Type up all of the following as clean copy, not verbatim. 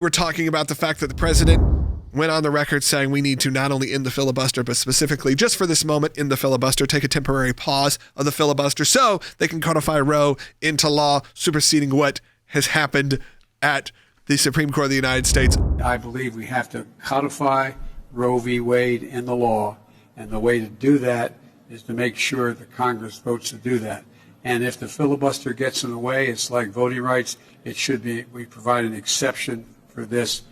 We're talking about the fact that the president went on the record saying we need to not only end the filibuster, but specifically just for this moment in the filibuster, take a temporary pause of the filibuster so they can codify Roe into law, superseding what has happened at the Supreme Court of the United States. I believe we have to codify Roe v. Wade in the law, and the way to do that is to make sure that Congress votes to do that. And if the filibuster gets in the way, it's like voting rights. It should be, we provide an exception for this,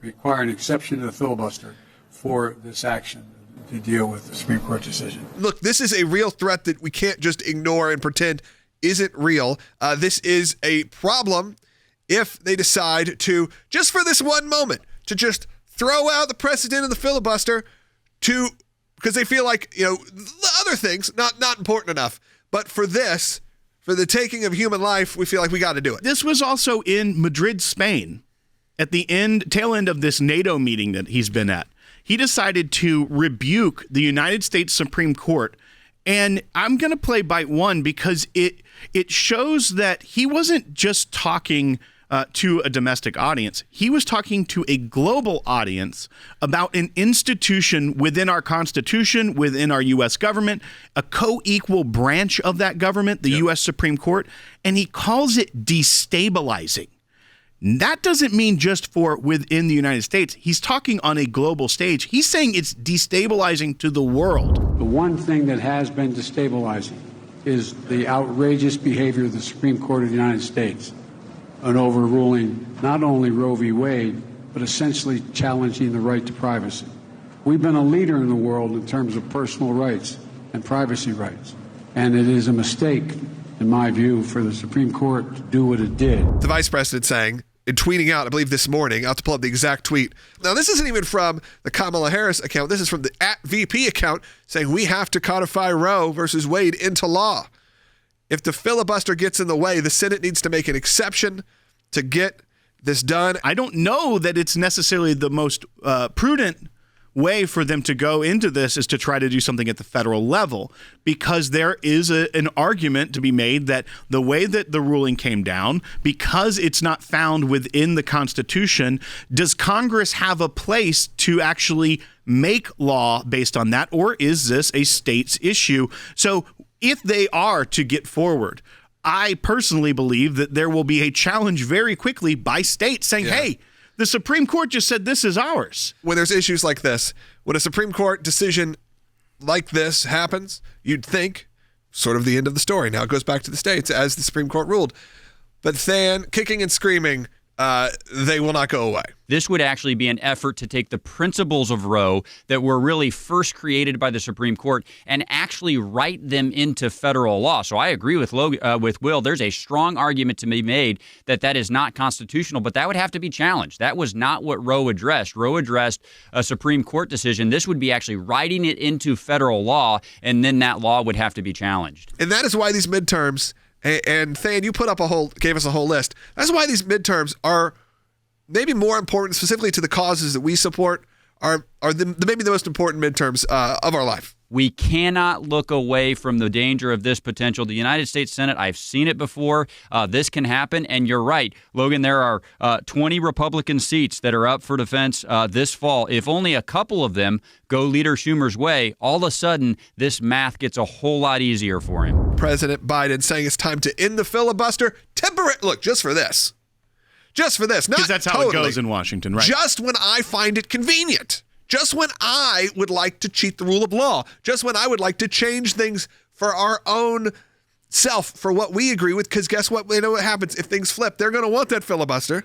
require an exception to the filibuster for this action to deal with the Supreme Court decision. Look, this is a real threat that we can't just ignore and pretend isn't real. This is a problem if they decide to, just for this one moment, to just throw out the precedent of the filibuster because they feel like, the other things, not important enough. But for this, for the taking of human life, we feel like we got to do it. This was also in Madrid, Spain, at the tail end of this NATO meeting that he's been at. He decided to rebuke the United States Supreme Court. And I'm going to play bite one because it shows that he wasn't just talking to a domestic audience. He was talking to a global audience about an institution within our Constitution, within our U.S. government, a co-equal branch of that government, the U.S. Supreme Court, and he calls it destabilizing. That doesn't mean just for within the United States. He's talking on a global stage. He's saying it's destabilizing to the world. The one thing that has been destabilizing is the outrageous behavior of the Supreme Court of the United States in overruling not only Roe v. Wade, but essentially challenging the right to privacy. We've been a leader in the world in terms of personal rights and privacy rights, and it is a mistake, in my view, for the Supreme Court to do what it did. The vice president saying, and tweeting out, I believe this morning, I'll have to pull up the exact tweet. Now, this isn't even from the Kamala Harris account. This is from the @VP account saying we have to codify Roe versus Wade into law. If the filibuster gets in the way, the Senate needs to make an exception to get this done. I don't know that it's necessarily the most prudent way for them to go into this is to try to do something at the federal level, because there is an argument to be made that the way that the ruling came down, because it's not found within the Constitution, does Congress have a place to actually make law based on that, or is this a state's issue? So if they are to get forward, I personally believe that there will be a challenge very quickly by states saying, hey, the Supreme Court just said this is ours. When there's issues like this, when a Supreme Court decision like this happens, you'd think sort of the end of the story. Now it goes back to the states as the Supreme Court ruled. But then kicking and screaming, they will not go away. This would actually be an effort to take the principles of Roe that were really first created by the Supreme Court and actually write them into federal law. So I agree with Will. There's a strong argument to be made that that is not constitutional, but that would have to be challenged. That was not what Roe addressed. Roe addressed a Supreme Court decision. This would be actually writing it into federal law, and then that law would have to be challenged. And that is why these midterms, and Than, you gave us a whole list. That's why these midterms are maybe more important, specifically to the causes that we support, are maybe the most important midterms of our life. We cannot look away from the danger of this potential. The United States Senate, I've seen it before. This can happen, and you're right, Logan, there are 20 Republican seats that are up for defense this fall. If only a couple of them go Leader Schumer's way, all of a sudden, this math gets a whole lot easier for him. President Biden saying it's time to end the filibuster. Look, just for this. Just for this. Because that's how it goes in Washington, right? Just when I find it convenient. Just when I would like to cheat the rule of law. Just when I would like to change things for our own self, for what we agree with. Because guess what? You know what happens if things flip? They're going to want that filibuster.